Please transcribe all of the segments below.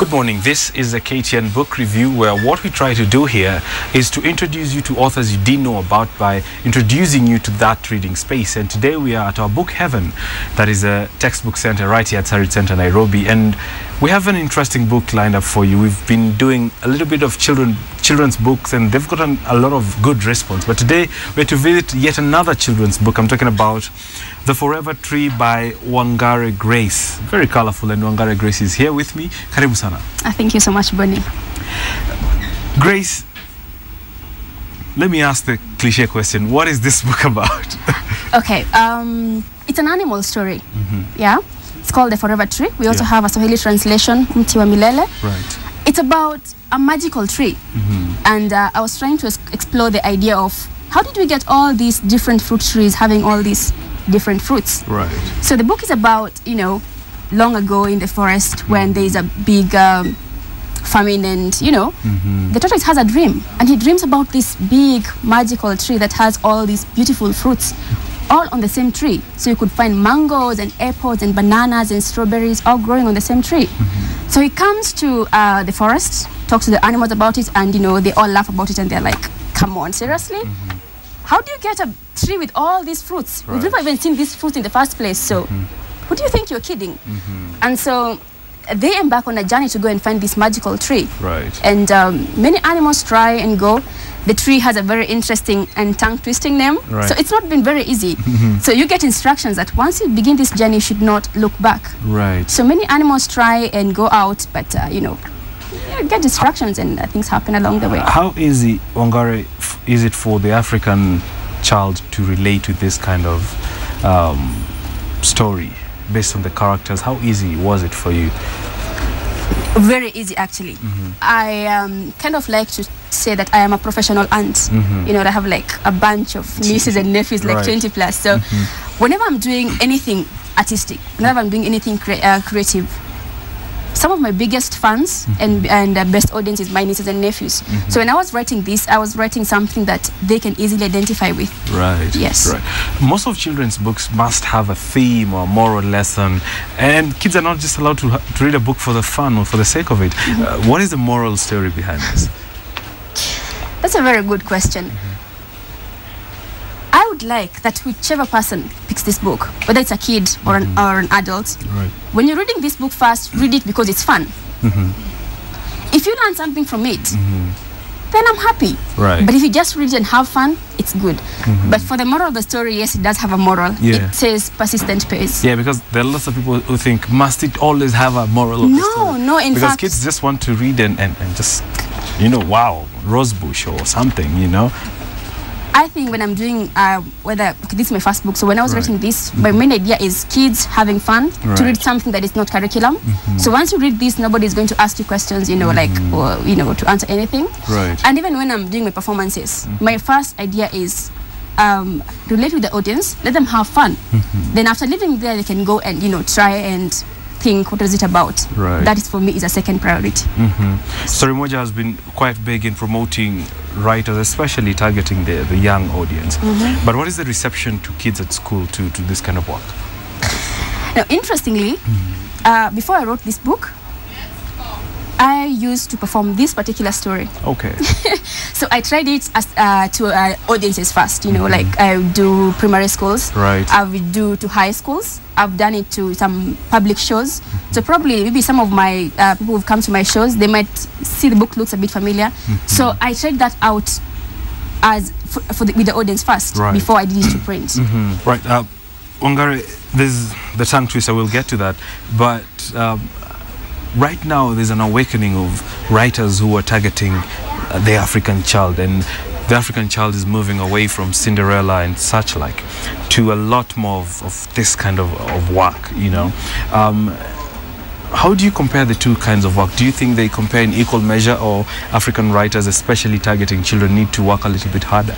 Good morning. This is the KTN Book Review, where what we try to do here is to introduce you to authors you didn't know about by introducing you to that reading space. And today we are at our book heaven, that is a textbook center right here at Sarit Center, Nairobi. And we have an interesting book lined up for you. We've been doing a little bit of children's books, and they've gotten a lot of good response. But today we're to visit yet another children's book. I'm talking about The Forever Tree by Wangari Grace. Very colorful, and Wangari Grace is here with me. Karibu sana. Thank you so much, Bonnie. Grace, let me ask the cliche question. What is this book about? Okay, it's an animal story. Yeah, it's called The Forever Tree. We also have a Swahili translation, Mti wa Milele. Right. It's about a magical tree. And I was trying to explore the idea of how did we get all these different fruit trees having all these different fruits. Right. So the book is about, you know, long ago in the forest when there is a big famine, and you know, the tortoise has a dream, and he dreams about this big magical tree that has all these beautiful fruits all on the same tree. So you could find mangoes and apples and bananas and strawberries all growing on the same tree. So he comes to the forest, talks to the animals about it, and you know, they all laugh about it, and they're like, come on, seriously? How do you get a tree with all these fruits? We've never even seen these fruits in the first place. So who do you think you're kidding? And so they embark on a journey to go and find this magical tree. Right. And many animals try and go. The tree has a very interesting and tongue-twisting name. Right. So it's not been very easy. So you get instructions that once you begin this journey, you should not look back. Right. So many animals try and go out, but you know, you get distractions and things happen along the way. How easy, Wangari, is it for the African child to relate to this kind of story based on the characters? How easy was it for you? Very easy, actually. I kind of like to say that I am a professional aunt. You know, I have like a bunch of nieces and nephews, like 20 plus. So whenever I'm doing anything artistic, whenever I'm doing anything creative, some of my biggest fans and best audience is my nieces and nephews. So when I was writing this, I was writing something that they can easily identify with. Right. Yes. Right. Most of children's books must have a theme or moral lesson, and kids are not just allowed to read a book for the fun or for the sake of it. What is the moral story behind this? That's a very good question. I would like that whichever person picks this book, whether it's a kid or an adult, when you're reading this book first, read it because it's fun. If you learn something from it, then I'm happy. Right. But if you just read it and have fun, it's good. But for the moral of the story, yes, it does have a moral. Yeah. It says persistent pace. Yeah, because there are lots of people who think, must it always have a moral of the story? No, in because fact, kids just want to read and just, you know, wow, rosebush or something, you know. I think when I'm doing, this is my first book, so when I was writing this, my main idea is kids having fun, to read something that is not curriculum. So once you read this, nobody's going to ask you questions, you know, like, or, you know, to answer anything. Right. And even when I'm doing my performances, my first idea is relate with the audience, let them have fun. Then after leaving there, they can go and, you know, try and think, what is it about? Right. That is, for me, is a second priority. Story Moja has been quite big in promoting writers, especially targeting the young audience. But what is the reception to kids at school to this kind of work? Now, interestingly, before I wrote this book, I used to perform this particular story. Okay. So I tried it as to audiences first, you know, like I would do primary schools. Right. I would do to high schools. I've done it to some public shows. So probably maybe some of my people who've come to my shows, they might see the book looks a bit familiar. So I tried that out as with the audience first, before I did it to print. Right. Wangari, there's the tongue twister, we'll get to that. But right now there's an awakening of writers who are targeting the African child, and the African child is moving away from Cinderella and such like to a lot more of this kind of work, you know. How do you compare the two kinds of work? Do you think they compare in equal measure, or African writers, especially targeting children, need to work a little bit harder?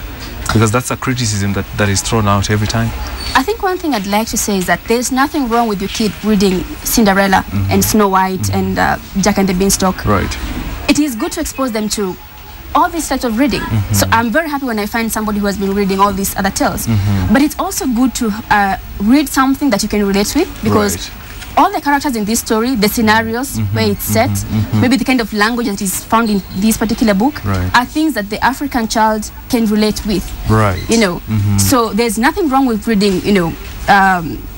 Because that's a criticism that is thrown out every time. I think one thing I'd like to say is that there's nothing wrong with your kid reading Cinderella and Snow White and Jack and the Beanstalk. Right. It is good to expose them to all these types of reading. So I'm very happy when I find somebody who has been reading all these other tales. But it's also good to read something that you can relate with, because all the characters in this story, the scenarios where it's set, maybe the kind of language that is found in this particular book are things that the African child can relate with. Right. You know, so there's nothing wrong with reading, you know,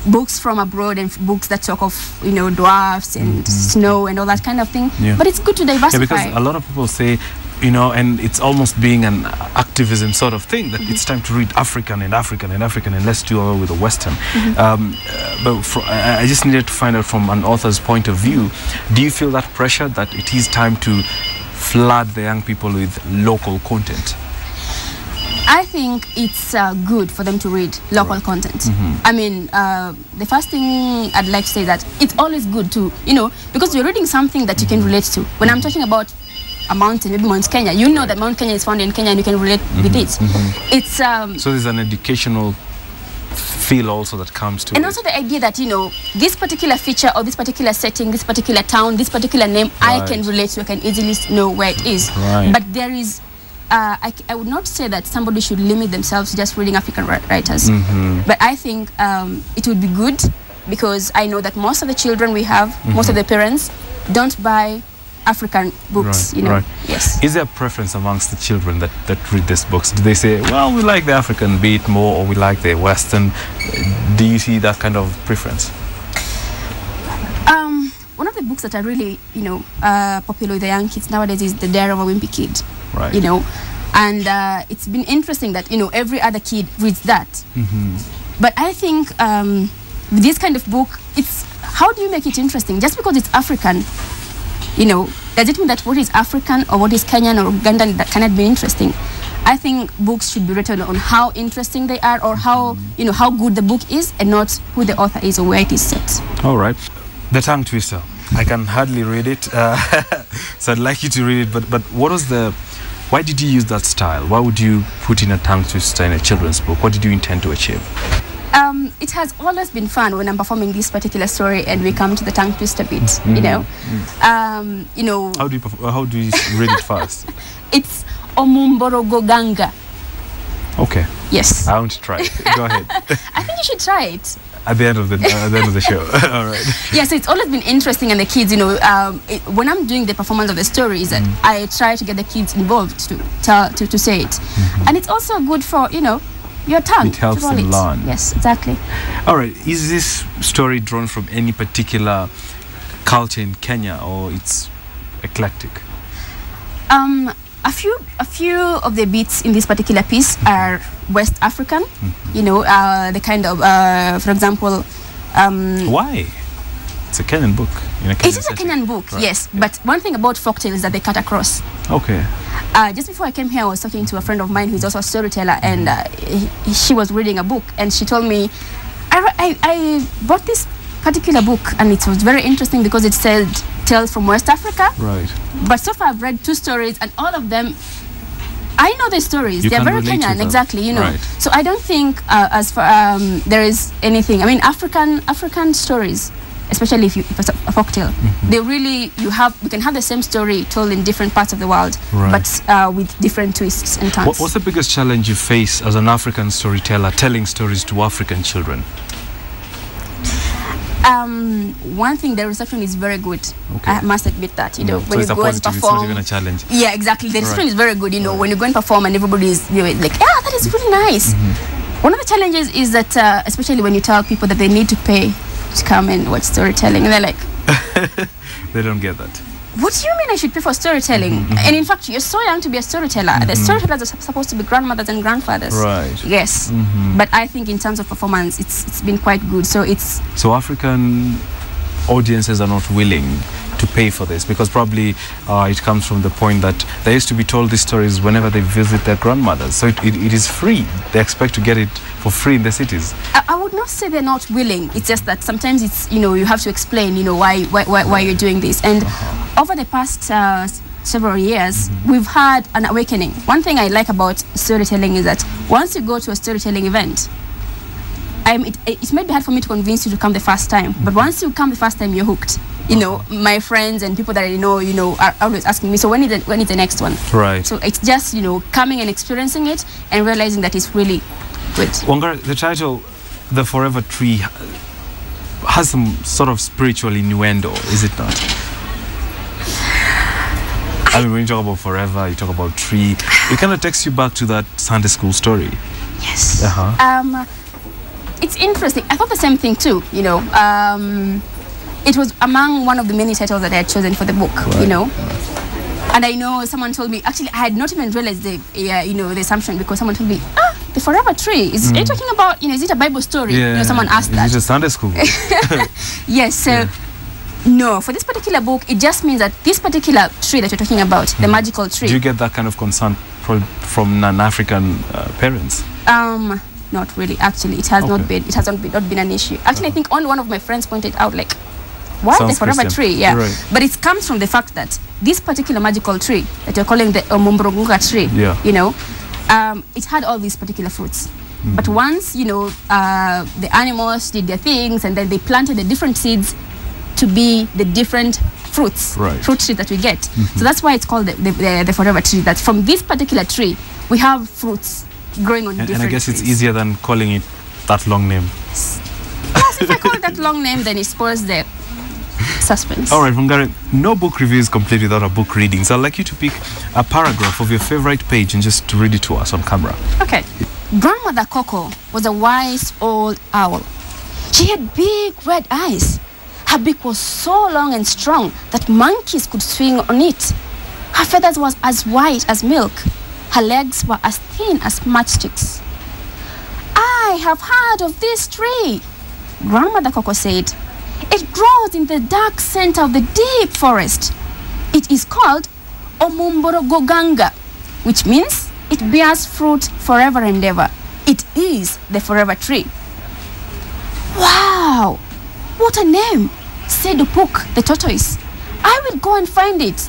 books from abroad and books that talk of, you know, dwarfs and snow and all that kind of thing. Yeah. But it's good to diversify. Yeah, because a lot of people say, you know, and it's almost being an activism sort of thing, that it's time to read African and African and African and let's do away with the Western. But I just needed to find out from an author's point of view, do you feel that pressure that it is time to flood the young people with local content? I think it's good for them to read local content. I mean, the first thing I'd like to say that it's always good to, you know, because you're reading something that you can relate to. When I'm talking about a mountain, maybe Mount Kenya, you know that Mount Kenya is found in Kenya and you can relate with it. It's so there's an educational feel also that comes to and it. Also the idea that, you know, this particular feature or this particular setting, this particular town, this particular name, I can relate to, I can easily know where it is. But there is I would not say that somebody should limit themselves to just reading African writers, but I think it would be good, because I know that most of the children we have, most of the parents don't buy African books, you know. Yes. Is there a preference amongst the children that read these books? Do they say, well, we like the African bit more, or we like the Western? Do you see that kind of preference? One of the books that are really, you know, popular with the young kids nowadays is The Diary of a Wimpy Kid. Right. You know, and it's been interesting that, you know, every other kid reads that. But I think with this kind of book, it's how do you make it interesting? Just because it's African, you know, does it mean that what is African or what is Kenyan or Ugandan that cannot be interesting? I think books should be written on how interesting they are, or how, you know, how good the book is, and not who the author is or where it is set. All right. The Tongue Twister. I can hardly read it, so I'd like you to read it. But what was why did you use that style? Why would you put in a tongue twister in a children's book? What did you intend to achieve? It has always been fun when I'm performing this particular story and we come to the tongue twister bit. You know, you know. How do you read it first? It's Omumborogoganga. Okay. Yes. I want to try it. Go ahead. I think you should try it. At the end of the show. All right. Yeah, so it's always been interesting, and the kids, you know, when I'm doing the performance of the stories, I try to get the kids involved to say it, and it's also good for, you know, your tongue. It helps them learn. Yes, exactly. All right. Is this story drawn from any particular culture in Kenya, or it's eclectic? A few of the beats in this particular piece are West African. You know, the kind of, for example, why? It's a Kenyan book. It is a Kenyan book, right. Yes. Yeah. But one thing about folktale is that they cut across. Okay. Just before I came here, I was talking to a friend of mine who's also a storyteller, and she was reading a book, and she told me, I bought this particular book, and it was very interesting because it said tales from West Africa. Right. But so far I've read 2 stories, and all of them, I know the stories. They're very Kenyan, exactly, you know. Right. So I don't think as for there is anything. I mean, African stories, especially if it's a folktale, they really you can have the same story told in different parts of the world, but with different twists and turns. What's the biggest challenge you face as an African storyteller telling stories to African children? One thing, the reception is very good. Okay. I must admit that, you know, when you go and perform. It's not even a challenge. Yeah, exactly. The reception is very good, you know, when you go and perform and everybody is, you know, like, yeah, that is really nice. One of the challenges is that, especially when you tell people that they need to pay to come and watch storytelling, and they're like, they don't get that. What do you mean I should pay for storytelling? And in fact, you're so young to be a storyteller. The storytellers are supposed to be grandmothers and grandfathers. Right. Yes. But I think in terms of performance, it's been quite good. So African audiences are not willing to pay for this, because probably it comes from the point that they used to be told these stories whenever they visit their grandmothers. So it is free. They expect to get it for free in the cities. I would not say they're not willing. It's just that sometimes it's, you know, you have to explain, you know, why you're doing this. And over the past several years, we've had an awakening. One thing I like about storytelling is that once you go to a storytelling event, it might be hard for me to convince you to come the first time, but once you come the first time, you're hooked. You know, my friends and people that I know, you know, are always asking me, so when is the next one? Right. So it's just, you know, coming and experiencing it and realizing that it's really good. Wangari, the title, The Forever Tree, has some sort of spiritual innuendo, is it not? I mean, when you talk about forever, you talk about tree, it kind of takes you back to that Sunday school story. Yes. It's interesting. I thought the same thing too, you know. It was among one of the many titles that I had chosen for the book, you know. And I know someone told me, actually, I had not even realized the, you know, the assumption, because someone told me, the forever tree. Are you talking about, you know, is it a Bible story? Yeah. You know, someone asked that. Is it a Sunday school? Yes, so no, for this particular book, it just means that this particular tree that you're talking about, the magical tree. Do you get that kind of concern from non-African parents? Not really. Actually, it has not been an issue. Actually, I think only one of my friends pointed out, like, why the forever tree? Yeah, right. But it comes from the fact that this particular magical tree that you're calling the Omumborogunga tree, you know, it had all these particular fruits. But once, you know, the animals did their things, and then they planted the different seeds to be the different fruits, fruit trees that we get. So that's why it's called the forever tree. That from this particular tree, we have fruits growing on different And I guess trees. it's easier than calling it that long name. Yes, if I call it that long name, then it spoils the suspense. All right, Wangari, no book review is complete without a book reading. So I'd like you to pick a paragraph of your favorite page and just to read it to us on camera. Okay. Grandmother Coco was a wise old owl. She had big red eyes. Her beak was so long and strong that monkeys could swing on it. Her feathers was as white as milk. Her legs were as thin as matchsticks. I have heard of this tree, Grandmother Coco said. It grows in the dark center of the deep forest. It is called Omumborogoganga, which means it bears fruit forever and ever. It is the forever tree. Wow, what a name, said Upuk the tortoise. I will go and find it.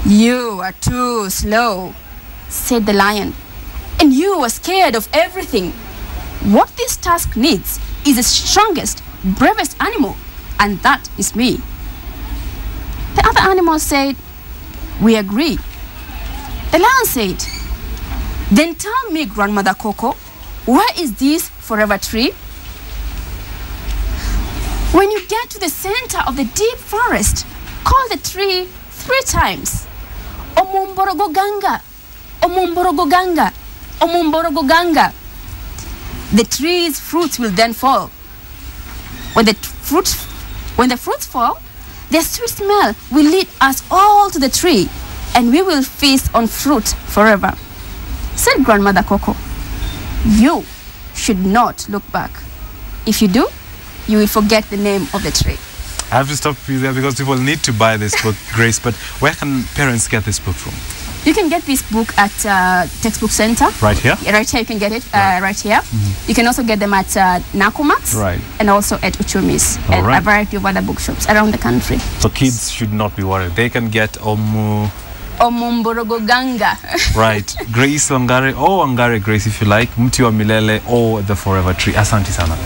You are too slow, said the lion, and you are scared of everything. What this task needs is the strongest, bravest animal, and that is me. The other animals said, we agree. The lion said, then tell me, Grandmother Coco, where is this forever tree? When you get to the center of the deep forest, call the tree 3 times. Omumborogoganga, Omumborogoganga, Omumborogoganga. The tree's fruits will then fall. When the fruits fall, their sweet smell will lead us all to the tree, and we will feast on fruit forever, said Grandmother Coco. You should not look back. If you do, you will forget the name of the tree. I have to stop you there because people need to buy this book, Grace, but where can parents get this book from? You can get this book at Textbook Center. Right here? Right here, you can get it right here. You can also get them at Nakumax and also at Uchumis and a variety of other bookshops around the country. So kids should not be worried. They can get Omumborogoganga. Right. Grace Wangari, or Wangari Grace if you like, Mti wa Milele, or The Forever Tree. Asante sana.